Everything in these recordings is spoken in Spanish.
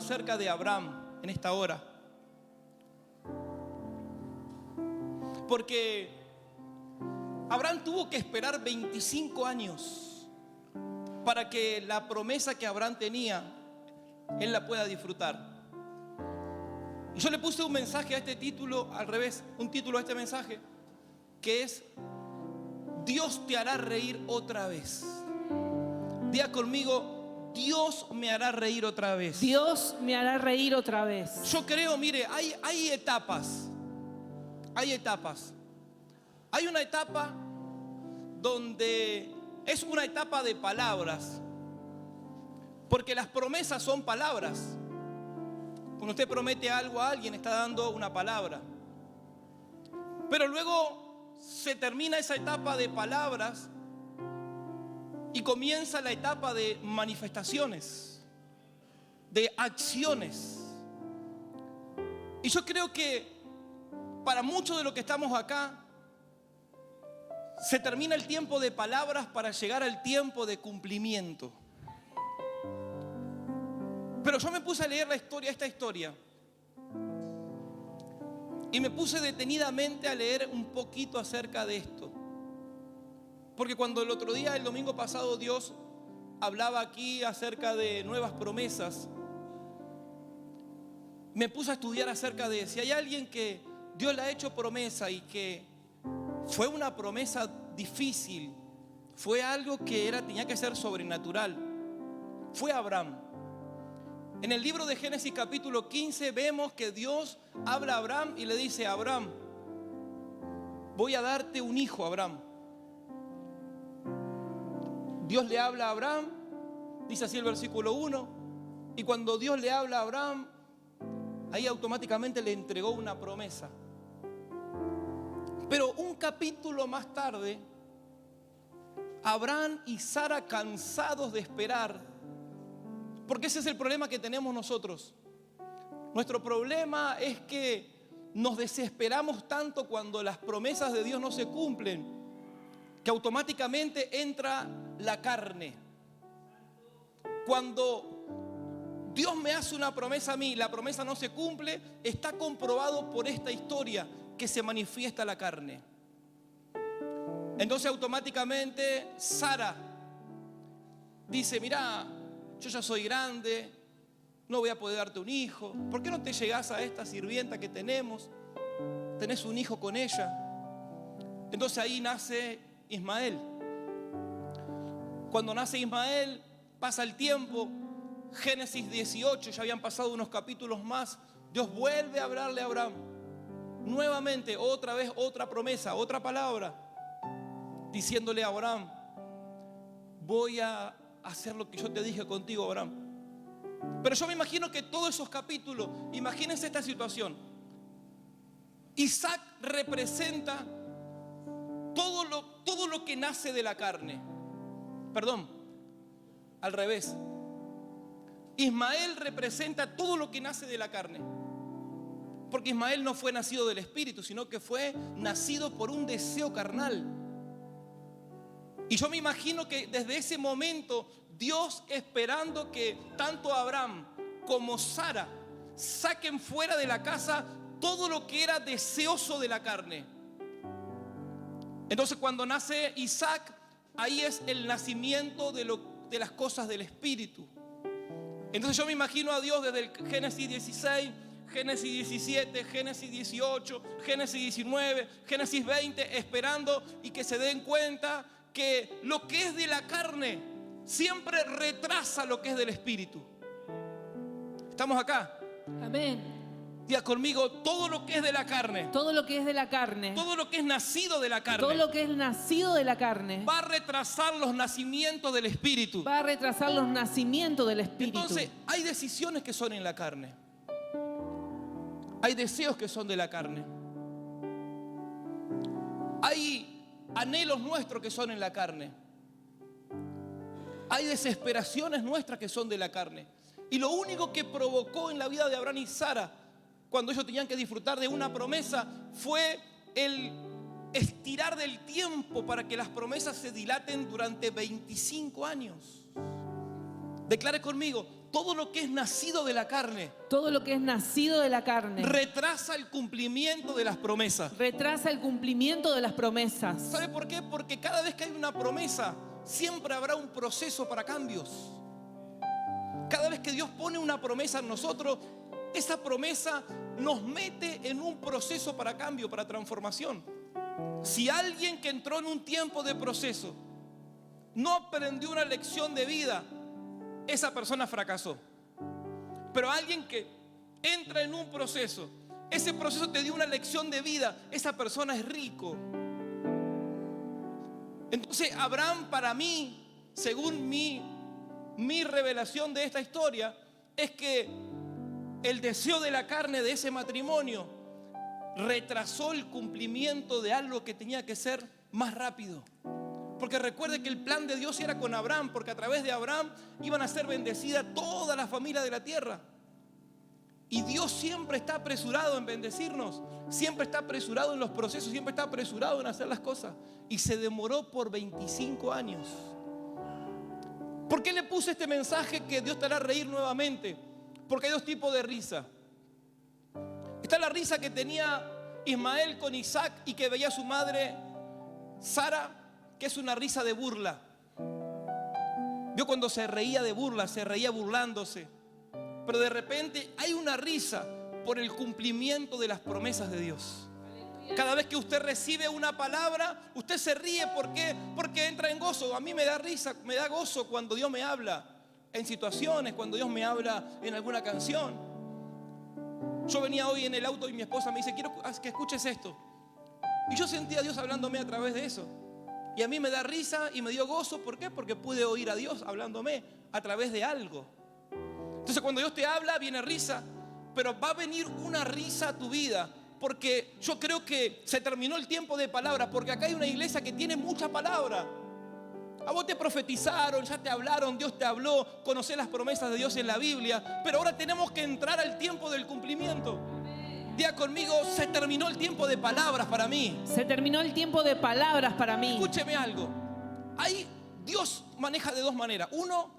acerca de Abraham en esta hora. Porque Abraham tuvo que esperar 25 años para que la promesa que Abraham tenía, él la pueda disfrutar. Y yo le puse un mensaje a este título, al revés, un título a este mensaje, que es: Dios te hará reír otra vez. Diga conmigo: Dios me hará reír otra vez. Dios me hará reír otra vez. Yo creo, mire, hay etapas. Hay etapas. Hay una etapa donde es una etapa de palabras, porque las promesas son palabras. Cuando usted promete algo a alguien, está dando una palabra. Pero luego se termina esa etapa de palabras y comienza la etapa de manifestaciones, de acciones. Y yo creo que para muchos de los que estamos acá, se termina el tiempo de palabras para llegar al tiempo de cumplimiento. Pero yo me puse a leer esta historia, y me puse detenidamente a leer un poquito acerca de esto. Porque cuando el otro día, el domingo pasado, Dios hablaba aquí acerca de nuevas promesas, me puse a estudiar acerca de si hay alguien que Dios le ha hecho promesa y que fue una promesa difícil, fue algo que tenía que ser sobrenatural, fue Abraham. En el libro de Génesis capítulo 15 vemos que Dios habla a Abraham y le dice: Abraham, voy a darte un hijo, Abraham. Dios le habla a Abraham, dice así el versículo 1, y cuando Dios le habla a Abraham, ahí automáticamente le entregó una promesa. Pero un capítulo más tarde, Abraham y Sara, cansados de esperar, porque ese es el problema que tenemos nosotros. Nuestro problema es que nos desesperamos tanto cuando las promesas de Dios no se cumplen, que automáticamente entra la carne. Cuando Dios me hace una promesa a mí, la promesa no se cumple, está comprobado por esta historia que se manifiesta la carne. Entonces automáticamente Sara dice: mira, yo ya soy grande, no voy a poder darte un hijo. ¿Por qué no te llegás a esta sirvienta que tenemos? Tenés un hijo con ella. Entonces ahí nace Ismael. Cuando nace Ismael, pasa el tiempo, Génesis 18, ya habían pasado unos capítulos más, Dios vuelve a hablarle a Abraham. Nuevamente, otra vez, otra promesa, otra palabra, diciéndole a Abraham: voy a hacer lo que yo te dije contigo, Abraham. Pero yo me imagino que todos esos capítulos, imagínense esta situación. Isaac representa todo lo que nace de la carne. Perdón, al revés. Ismael representa todo lo que nace de la carne. Porque Ismael no fue nacido del Espíritu, sino que fue nacido por un deseo carnal. Y yo me imagino que desde ese momento, Dios esperando que tanto Abraham como Sara saquen fuera de la casa todo lo que era deseoso de la carne. Entonces cuando nace Isaac, ahí es el nacimiento de las cosas del Espíritu. Entonces yo me imagino a Dios desde el Génesis 16, Génesis 17, Génesis 18, Génesis 19, Génesis 20, esperando y que se den cuenta que lo que es de la carne siempre retrasa lo que es del Espíritu. ¿Estamos acá? Amén. Diga conmigo: todo lo que es de la carne, Todo lo que es de la carne, todo lo que es nacido de la carne, todo lo que es nacido de la carne, va a retrasar los nacimientos del Espíritu. va a retrasar los nacimientos del Espíritu. Entonces hay decisiones que son en la carne, hay deseos que son de la carne, hay anhelos nuestros que son en la carne, hay desesperaciones nuestras que son de la carne. Y lo único que provocó en la vida de Abraham y Sara, cuando ellos tenían que disfrutar de una promesa, fue el estirar del tiempo para que las promesas se dilaten durante 25 años. Declare conmigo, todo lo que es nacido de la carne Todo lo que es nacido de la carne retrasa el cumplimiento de las promesas. retrasa el cumplimiento de las promesas. ¿Sabe por qué? Porque cada vez que hay una promesa, siempre habrá un proceso para cambios. Cada vez que Dios pone una promesa en nosotros, esa promesa nos mete en un proceso para cambio, para transformación. Si alguien que entró en un tiempo de proceso no aprendió una lección de vida, esa persona fracasó. Pero alguien que entra en un proceso, ese proceso te dio una lección de vida, esa persona es rico. Entonces Abraham, para mí, según mi revelación de esta historia, es que el deseo de la carne de ese matrimonio retrasó el cumplimiento de algo que tenía que ser más rápido. Porque recuerde que el plan de Dios era con Abraham, porque a través de Abraham iban a ser bendecidas todas las familias de la tierra. Y Dios siempre está apresurado en bendecirnos, siempre está apresurado en los procesos, siempre está apresurado en hacer las cosas. Y se demoró por 25 años. ¿Por qué le puse este mensaje que Dios te hará reír nuevamente? Porque hay dos tipos de risa. Está la risa que tenía Ismael con Isaac y que veía a su madre Sara, que es una risa de burla. Vio cuando se reía de burla, se reía burlándose. Pero de repente hay una risa por el cumplimiento de las promesas de Dios. Cada vez que usted recibe una palabra, usted se ríe. ¿Por qué? Porque entra en gozo. A mí me da risa, me da gozo cuando Dios me habla en situaciones, cuando Dios me habla en alguna canción. Yo venía hoy en el auto y mi esposa me dice, quiero que escuches esto. Y yo sentía a Dios hablándome a través de eso. Y a mí me da risa y me dio gozo. ¿Por qué? Porque pude oír a Dios hablándome a través de algo. Entonces cuando Dios te habla, viene risa. Pero va a venir una risa a tu vida. Porque yo creo que se terminó el tiempo de palabra. Porque acá hay una iglesia que tiene mucha palabra. A vos te profetizaron, ya te hablaron, Dios te habló, conocés las promesas de Dios en la Biblia. Pero ahora tenemos que entrar al tiempo del cumplimiento. Diga conmigo, se terminó el tiempo de palabras para mí. Se terminó el tiempo de palabras para mí. Escúcheme algo. Ahí Dios maneja de dos maneras. Uno,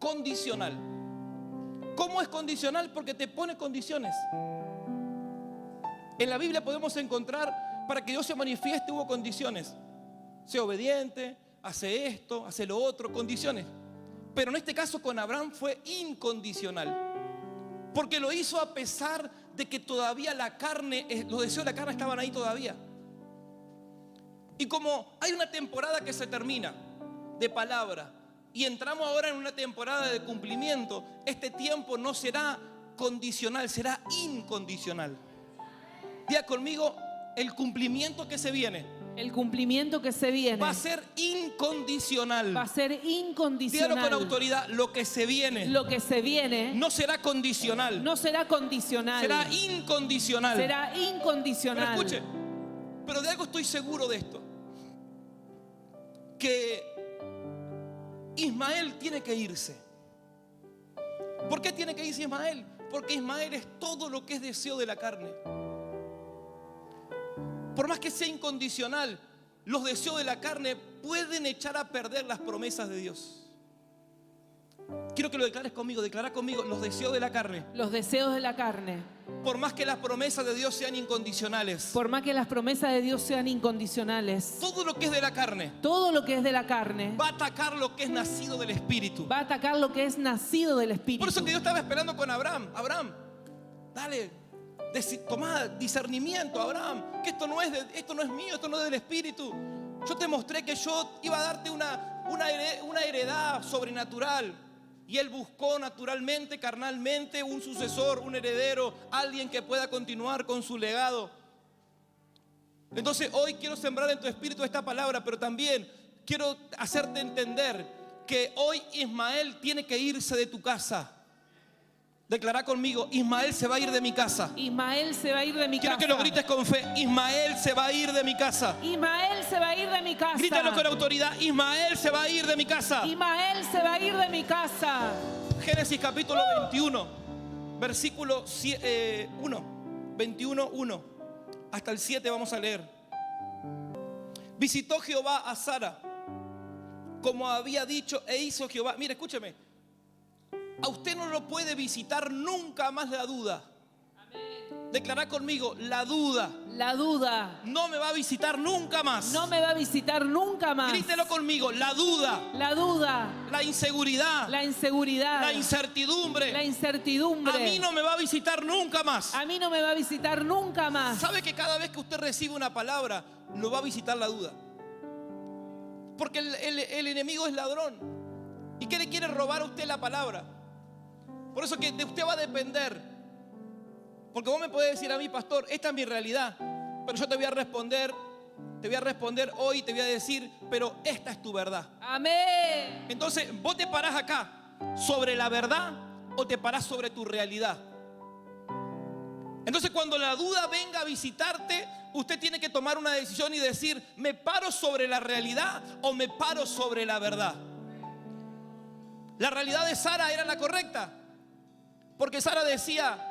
condicional. ¿Cómo es condicional? Porque te pone condiciones. En la Biblia podemos encontrar, para que Dios se manifieste hubo condiciones. Sea obediente, hace esto, hace lo otro, condiciones. Pero en este caso con Abraham fue incondicional. Porque lo hizo a pesar de que todavía la carne, los deseos de la carne estaban ahí todavía. Y como hay una temporada que se termina de palabra y entramos ahora en una temporada de cumplimiento, este tiempo no será condicional, será incondicional. Diga conmigo, el cumplimiento que se viene El cumplimiento que se viene va a ser incondicional. va a ser Dígalo incondicional. con autoridad, lo que se viene Lo que se viene no será condicional, no será condicional, será incondicional. será Pero incondicional. escuche, pero de algo estoy seguro de esto, que Ismael tiene que irse. ¿Por qué tiene que irse Ismael? Porque Ismael es todo lo que es deseo de la carne. Por más que sea incondicional, los deseos de la carne pueden echar a perder las promesas de Dios. Quiero que lo declares conmigo, declara conmigo, los deseos de la carne. Los deseos de la carne, Por más que las promesas de Dios sean incondicionales, por más que las promesas de Dios sean incondicionales, todo lo que es de la carne todo lo que es de la carne va a atacar lo que es nacido del Espíritu. va a atacar lo que es nacido del Espíritu. Por eso que Dios estaba esperando con Abraham. Abraham, dale, tomá discernimiento, Abraham, que esto no es mío, esto no es del Espíritu. Yo te mostré que yo iba a darte una heredad sobrenatural. Y él buscó naturalmente, carnalmente, un sucesor, un heredero, alguien que pueda continuar con su legado. Entonces hoy quiero sembrar en tu espíritu esta palabra, pero también quiero hacerte entender que hoy Ismael tiene que irse de tu casa. Declará conmigo, Ismael se va a ir de mi casa. Ismael se va a ir de mi Quiero casa. que lo grites con fe, Ismael se va a ir de mi casa. Ismael se va a ir de mi casa. Grítalo con autoridad, Ismael se va a ir de mi casa. Ismael se va a ir de mi casa. Génesis capítulo 21, versículo 1, hasta el 7 vamos a leer. Visitó Jehová a Sara, como había dicho, e hizo Jehová. Mire, escúcheme. A usted no lo puede visitar nunca más la duda. Declará conmigo, la duda La duda no me va a visitar nunca más. no me va a visitar nunca más. Grítelo conmigo, la duda, La duda, la inseguridad, la inseguridad, la incertidumbre, la incertidumbre. a mí no me va a visitar nunca más. A mí no me va a visitar nunca más. ¿Sabe que cada vez que usted recibe una palabra, lo va a visitar la duda? Porque el enemigo es ladrón. ¿Y qué le quiere robar a usted la palabra? Por eso que de usted va a depender. Porque vos me podés decir a mí, pastor, esta es mi realidad, pero yo te voy a responder hoy, te voy a decir, pero esta es tu verdad. Amén. Entonces, vos te parás acá sobre la verdad o te parás sobre tu realidad. Entonces, cuando la duda venga a visitarte, usted tiene que tomar una decisión y decir, ¿me paro sobre la realidad o me paro sobre la verdad? La realidad de Sara era la correcta, porque Sara decía,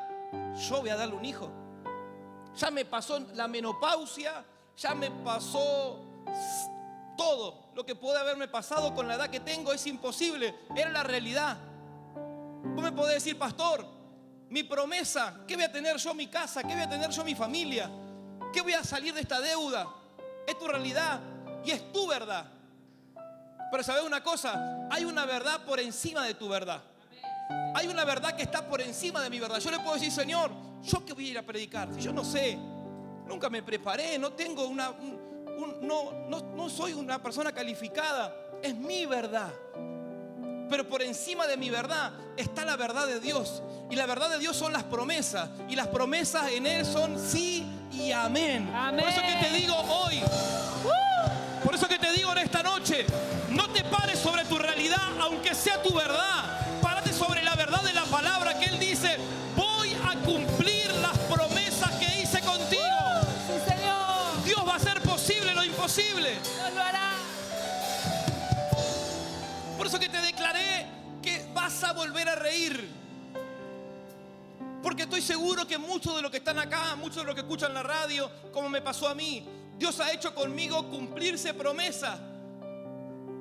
yo voy a darle un hijo. Ya me pasó la menopausia, ya me pasó todo lo que puede haberme pasado con la edad que tengo, es imposible. Era la realidad. Vos me podés decir, pastor, mi promesa, ¿qué voy a tener yo mi casa? ¿Qué voy a tener yo mi familia? ¿Qué voy a salir de esta deuda? Es tu realidad y es tu verdad. Pero ¿sabes una cosa? Hay una verdad por encima de tu verdad. Hay una verdad que está por encima de mi verdad. Yo le puedo decir, Señor, ¿yo qué voy a ir a predicar? Si yo no sé, nunca me preparé, no tengo no soy una persona calificada. Es mi verdad. Pero por encima de mi verdad está la verdad de Dios. Y la verdad de Dios son las promesas. Y las promesas en Él son sí y amén. Amén. Por eso que te digo hoy, por eso que te digo en esta noche, no te pares sobre tu realidad, aunque sea tu verdad. Párate sobre la verdad de la palabra que Él dice, voy a cumplir las promesas que hice contigo. Sí, Señor. Dios va a hacer posible lo imposible. Dios lo hará. Por eso que te declaré que vas a volver a reír. Porque estoy seguro que muchos de los que están acá, muchos de los que escuchan la radio, como me pasó a mí, Dios ha hecho conmigo cumplirse promesas.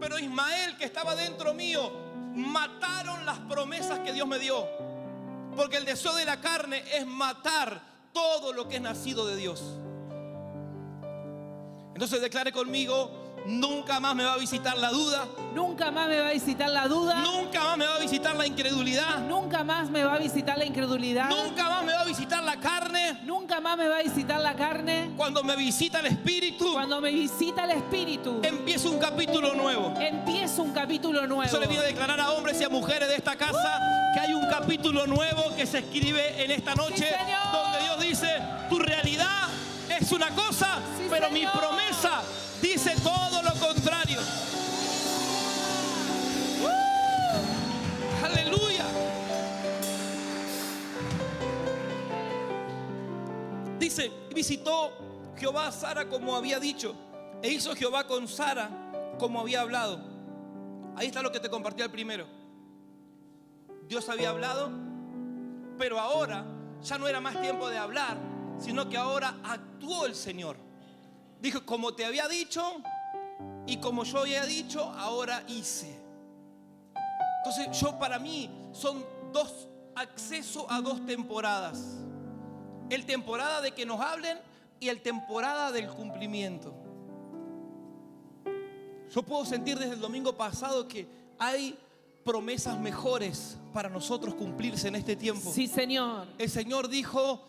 Pero Ismael, que estaba dentro mío, mataron las promesas que Dios me dio. Porque el deseo de la carne es matar todo lo que es nacido de Dios. Entonces declare conmigo, nunca más me va a visitar la duda. Nunca más me va a visitar la duda. Nunca más me va a visitar la incredulidad. Nunca más me va a visitar la incredulidad. Nunca más me va a visitar la carne. Nunca más me va a visitar la carne. Cuando me visita el Espíritu, Cuando me visita el Espíritu, empieza un capítulo nuevo. empieza un capítulo nuevo. Eso le viene a declarar a hombres y a mujeres de esta casa que hay un capítulo nuevo que se escribe en esta noche, Sí, Señor. donde Dios dice, tu realidad es una cosa, Sí, pero Señor. mi promesa dice todo lo contrario. Aleluya. Dice, visitó Jehová a Sara como había dicho, e hizo Jehová con Sara como había hablado. Ahí está lo que te compartí al primero. Dios había hablado, pero ahora ya no era más tiempo de hablar, sino que ahora actuó el Señor. Dijo, como te había dicho y como yo había dicho, ahora hice. Entonces para mí son acceso a dos temporadas. El temporada de que nos hablen y el temporada del cumplimiento. Yo puedo sentir desde el domingo pasado que hay promesas mejores para nosotros cumplirse en este tiempo. Sí, Señor. El Señor dijo,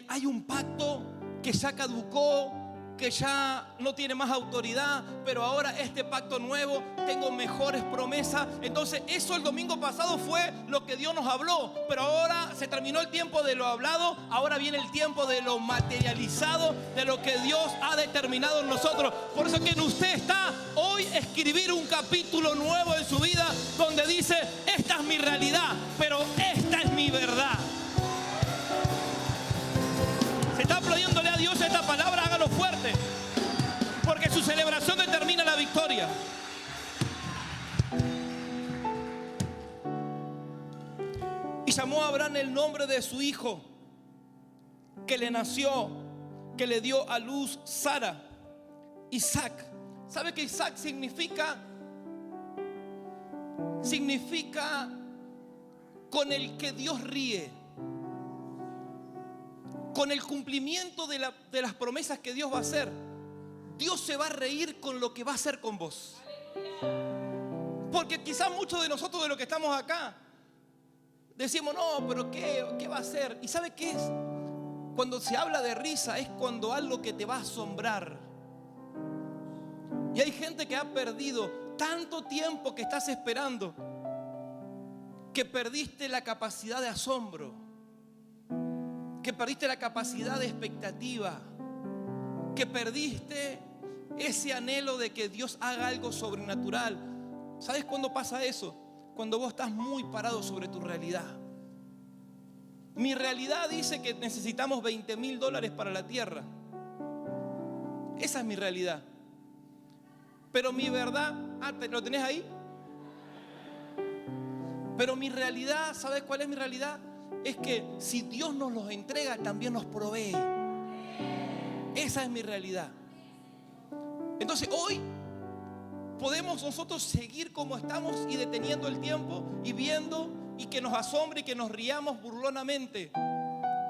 hay un pacto que ya caducó, que ya no tiene más autoridad, pero ahora este pacto nuevo, tengo mejores promesas. Entonces eso el domingo pasado fue lo que Dios nos habló, pero ahora se terminó el tiempo de lo hablado, ahora viene el tiempo de lo materializado, de lo que Dios ha determinado en nosotros. Por eso que en usted está hoy escribir un capítulo nuevo en su vida, donde dice, esta es mi realidad, pero esta es mi verdad. Se está aplaudiéndole a Dios esta palabra, hágalo fuerte, porque su celebración determina la victoria. Y llamó a Abraham el nombre de su hijo que le nació, que le dio a luz Sara, Isaac. ¿Sabe qué Isaac significa? Significa con el que Dios ríe, con el cumplimiento de las promesas que Dios va a hacer, Dios se va a reír con lo que va a hacer con vos. Porque quizás muchos de nosotros, de los que estamos acá, decimos, no, pero ¿qué va a hacer? ¿Y sabe qué es? Cuando se habla de risa es cuando algo que te va a asombrar. Y hay gente que ha perdido tanto tiempo que estás esperando, que perdiste la capacidad de asombro, que perdiste la capacidad de expectativa, que perdiste ese anhelo de que Dios haga algo sobrenatural. ¿Sabes cuándo pasa eso? Cuando vos estás muy parado sobre tu realidad. Mi realidad dice que necesitamos $20,000 para la tierra. Esa es mi realidad. Pero mi verdad, ¿lo tenés ahí? Pero mi realidad, ¿sabes cuál es mi realidad? Es que si Dios nos los entrega, también nos provee. Esa es mi realidad. Entonces hoy podemos nosotros seguir como estamos y deteniendo el tiempo y viendo y que nos asombre y que nos riamos burlonamente.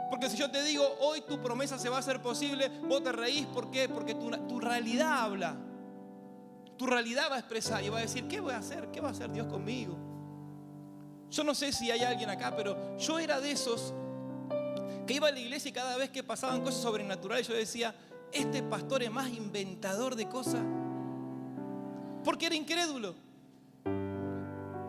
Porque si yo te digo, hoy tu promesa se va a hacer posible, vos te reís. ¿Por qué? Porque tu realidad habla. Tu realidad va a expresar y va a decir, ¿qué voy a hacer? ¿Qué va a hacer Dios conmigo? Yo no sé si hay alguien acá, pero yo era de esos que iba a la iglesia y cada vez que pasaban cosas sobrenaturales yo decía, este pastor es más inventador de cosas. Porque era incrédulo.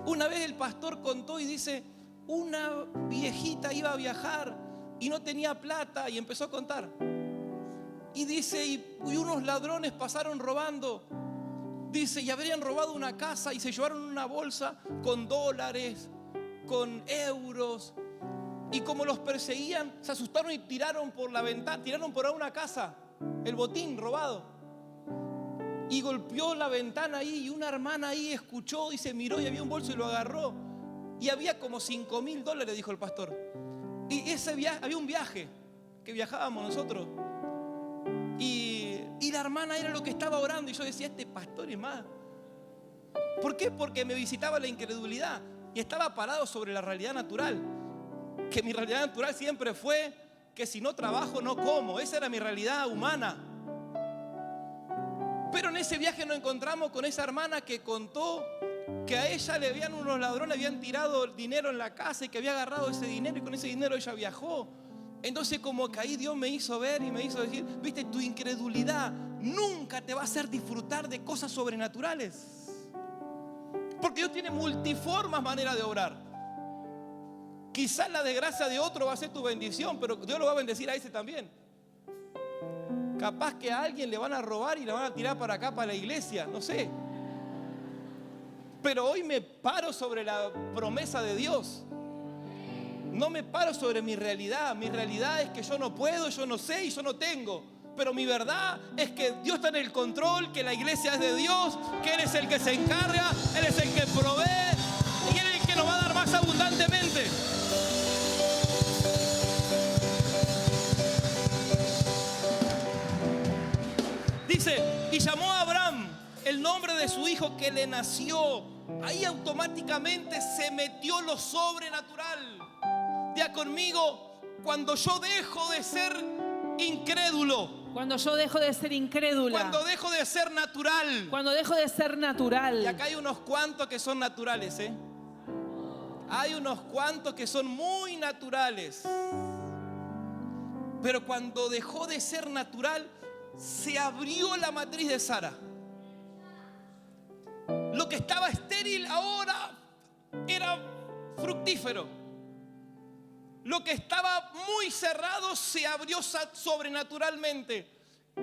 Una vez el pastor contó y dice, una viejita iba a viajar y no tenía plata, y empezó a contar. Y dice, y unos ladrones pasaron robando. Dice, y habrían robado una casa y se llevaron una bolsa con dólares, con euros. Y como los perseguían, se asustaron y tiraron por la ventana, tiraron por una casa el botín robado. Y golpeó la ventana ahí y una hermana ahí escuchó y se miró y había un bolso y lo agarró. Y había como $5,000, dijo el pastor. Y ese viaje, había un viaje que viajábamos nosotros. Y la hermana era lo que estaba orando. Y yo decía, este pastor es más. ¿Por qué? Porque me visitaba la incredulidad. Y estaba parado sobre la realidad natural. Que mi realidad natural siempre fue que si no trabajo no como. Esa era mi realidad humana. Pero en ese viaje nos encontramos con esa hermana que contó que a ella unos ladrones habían tirado el dinero en la casa y que había agarrado ese dinero y con ese dinero ella viajó. Entonces como que ahí Dios me hizo ver y me hizo decir, viste, tu incredulidad nunca te va a hacer disfrutar de cosas sobrenaturales. Porque Dios tiene multiformes maneras de obrar. Quizás la desgracia de otro va a ser tu bendición, pero Dios lo va a bendecir a ese también. Capaz que a alguien le van a robar y le van a tirar para acá, para la iglesia, no sé. Pero hoy me paro sobre la promesa de Dios. No me paro sobre mi realidad. Mi realidad es que yo no puedo, yo no sé y yo no tengo. Pero mi verdad es que Dios está en el control, que la iglesia es de Dios, que Él es el que se encarga, Él es el que provee y Él es el que nos va a dar más abundantemente. Dice, y llamó a Abraham el nombre de su hijo que le nació. Ahí automáticamente se metió lo sobrenatural. Diga conmigo, cuando yo dejo de ser incrédulo, Cuando yo dejo de ser incrédula, cuando dejo de ser natural. cuando dejo de ser natural. Y acá hay unos cuantos que son naturales, ¿eh? Hay unos cuantos que son muy naturales. Pero cuando dejó de ser natural, se abrió la matriz de Sara. Lo que estaba estéril ahora era fructífero. Lo que estaba muy cerrado se abrió sobrenaturalmente.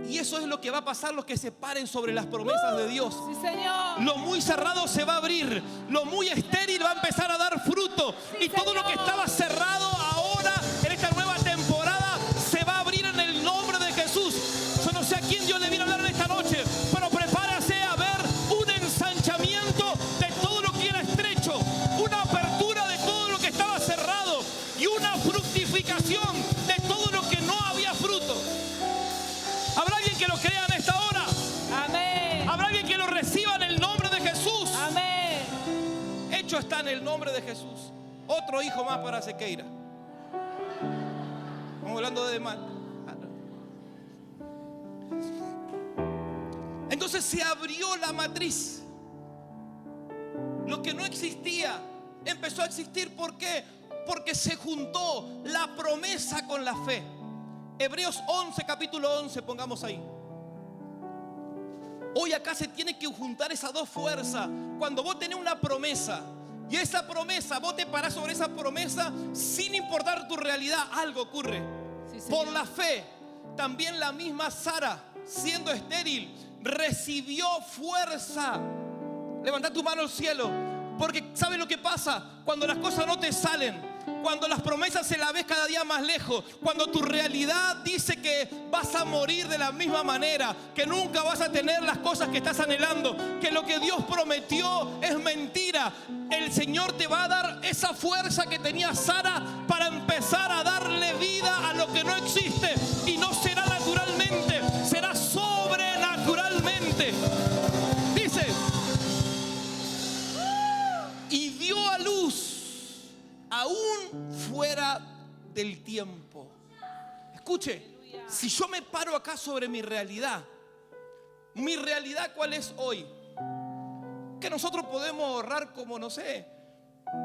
Y eso es lo que va a pasar los que se paren sobre las promesas de Dios. Sí, Señor. Lo muy cerrado se va a abrir. Lo muy estéril va a empezar a dar fruto. Sí, y todo Señor. lo que estaba cerrado ahora, en esta nueva temporada, se va a abrir en el nombre de Jesús. Yo no sé a quién Dios le viene a hablar en esta noche, pero prepárase a ver un ensanchamiento de todo lo que era estrecho, una apertura de todo lo que estaba cerrado y una fructificación de todo lo que no había fruto. ¿Habrá alguien que lo crea en esta hora? Amén. ¿Habrá alguien que lo reciba en el nombre de Jesús? Amén. Hecho está en el nombre de Jesús. Otro hijo más para Sequeira. Estamos hablando de mal. Entonces se abrió la matriz. Lo que no existía empezó a existir. ¿Por qué? Porque se juntó la promesa con la fe. Hebreos 11, capítulo 11, pongamos ahí. Hoy acá se tiene que juntar esas dos fuerzas. Cuando vos tenés una promesa y esa promesa, vos te parás sobre esa promesa sin importar tu realidad, algo ocurre. Sí, Por Señor. la fe, también la misma Sara, siendo estéril, recibió fuerza. Levanta tu mano al cielo. Porque ¿sabes lo que pasa? Cuando las cosas no te salen, cuando las promesas se las ves cada día más lejos, cuando tu realidad dice que vas a morir de la misma manera, que nunca vas a tener las cosas que estás anhelando, que lo que Dios prometió es mentira, el Señor te va a dar esa fuerza que tenía Sara para empezar a darle vida a lo que no existe. Y no será naturalmente, será sobrenaturalmente. Dice: y dio a luz aún fuera del tiempo. Escuche, si yo me paro acá sobre mi realidad ¿cuál es hoy? Que nosotros podemos ahorrar como, no sé,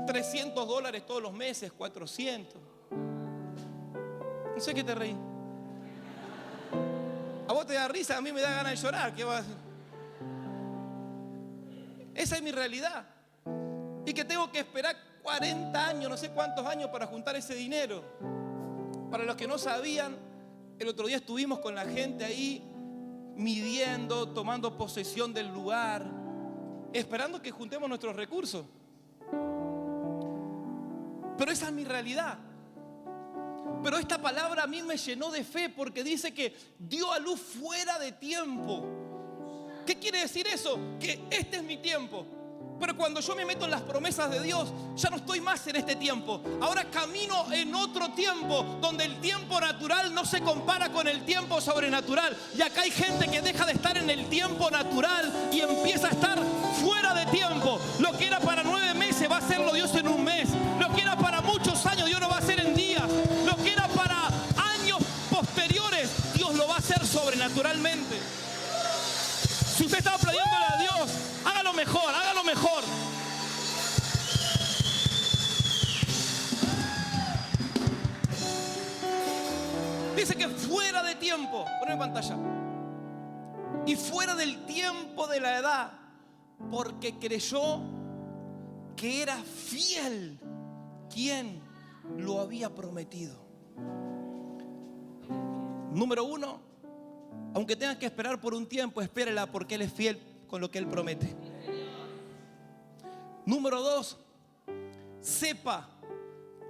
$300 todos los meses, 400. No sé qué te reí. A vos te da risa, a mí me da ganas de llorar. ¿Qué vas a hacer? Esa es mi realidad. Y que tengo que esperar 40 años, no sé cuántos años para juntar ese dinero. Para los que no sabían, el otro día estuvimos con la gente ahí midiendo, tomando posesión del lugar, esperando que juntemos nuestros recursos. Pero esa es mi realidad. Pero esta palabra a mí me llenó de fe porque dice que dio a luz fuera de tiempo. ¿Qué quiere decir eso? Que este es mi tiempo. Pero cuando yo me meto en las promesas de Dios, ya no estoy más en este tiempo. Ahora camino en otro tiempo, donde el tiempo natural no se compara con el tiempo sobrenatural. Y acá hay gente que deja de estar en el tiempo natural y empieza a estar fuera de tiempo. Lo que era para 9 meses va a hacerlo Dios en un mes. Lo que era para muchos años, Dios lo va a hacer en días. Lo que era para años posteriores, Dios lo va a hacer sobrenaturalmente. Si usted está aplaudiéndole a Dios, hágalo mejor, hágalo mejor. Dice que fuera de tiempo, ponme en pantalla, y fuera del tiempo de la edad, porque creyó que era fiel quien lo había prometido. Número 1, aunque tengas que esperar por un tiempo, espérela porque Él es fiel con lo que Él promete. Número 2, sepa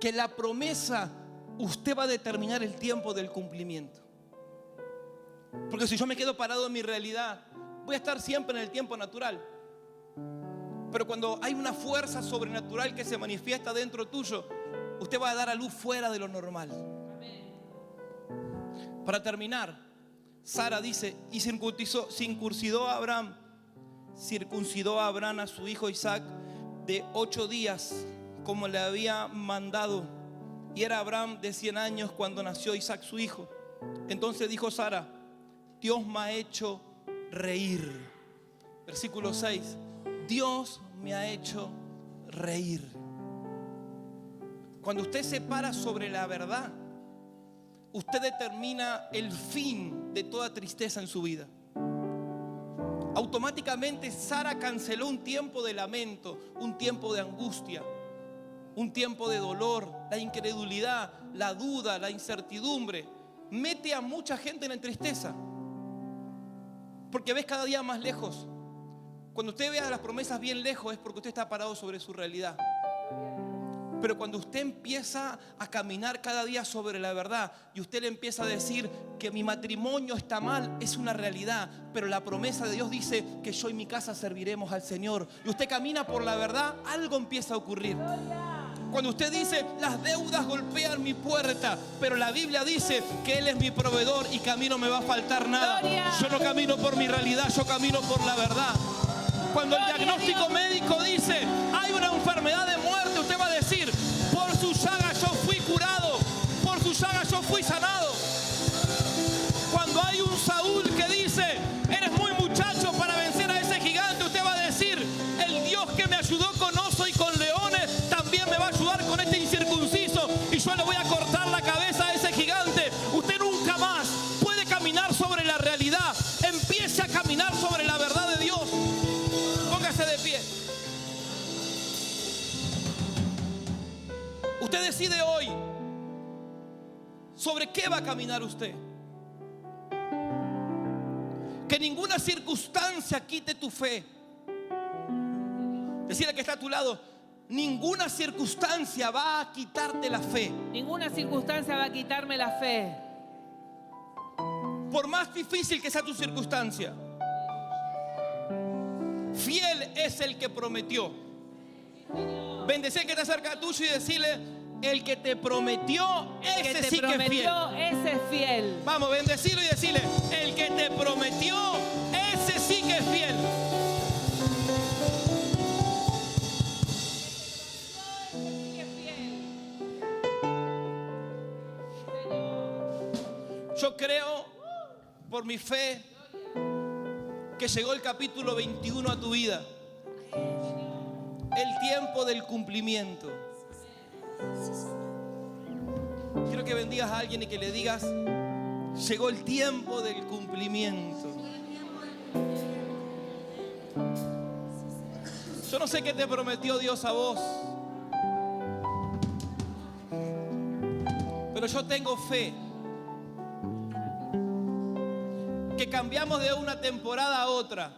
que la promesa usted va a determinar el tiempo del cumplimiento. Porque si yo me quedo parado en mi realidad, voy a estar siempre en el tiempo natural. Pero cuando hay una fuerza sobrenatural que se manifiesta dentro tuyo, usted va a dar a luz fuera de lo normal. Para terminar, Sara dice: y circuncidó a Abraham a su hijo Isaac de 8 días, como le había mandado. Y era Abraham de 100 años cuando nació Isaac su hijo. Entonces dijo Sara: Dios me ha hecho reír. Versículo 6. Dios me ha hecho reír. Cuando usted se para sobre la verdad, usted determina el fin de toda tristeza en su vida. Automáticamente Sara canceló un tiempo de lamento, un tiempo de angustia, un tiempo de dolor, la incredulidad, la duda, la incertidumbre. Mete a mucha gente en la tristeza, porque ves cada día más lejos. Cuando usted vea las promesas bien lejos es porque usted está parado sobre su realidad. Pero cuando usted empieza a caminar cada día sobre la verdad y usted le empieza a decir que mi matrimonio está mal, es una realidad, pero la promesa de Dios dice que yo y mi casa serviremos al Señor, y usted camina por la verdad, algo empieza a ocurrir. Cuando usted dice: las deudas golpean mi puerta, pero la Biblia dice que Él es mi proveedor y que a mí no me va a faltar nada. Yo no camino por mi realidad, yo camino por la verdad. Cuando el diagnóstico médico dice: hay una enfermedad de muerte, usted va a decir: decide hoy sobre qué va a caminar usted. Que ninguna circunstancia quite tu fe. Decirle que está a tu lado: ninguna circunstancia va a quitarte la fe. Ninguna circunstancia va a quitarme la fe. Por más difícil que sea tu circunstancia, fiel es el que prometió. Bendecir que está cerca tuyo y decirle: el que te prometió, ese sí que es fiel. Ese es fiel. Vamos, bendecirlo y decirle: el que te prometió, ese sí que es fiel. Yo creo, por mi fe, que llegó el capítulo 21 a tu vida. El tiempo del cumplimiento. Quiero que bendigas a alguien y que le digas: llegó el tiempo del cumplimiento. Yo no sé qué te prometió Dios a vos, pero yo tengo fe que cambiamos de una temporada a otra.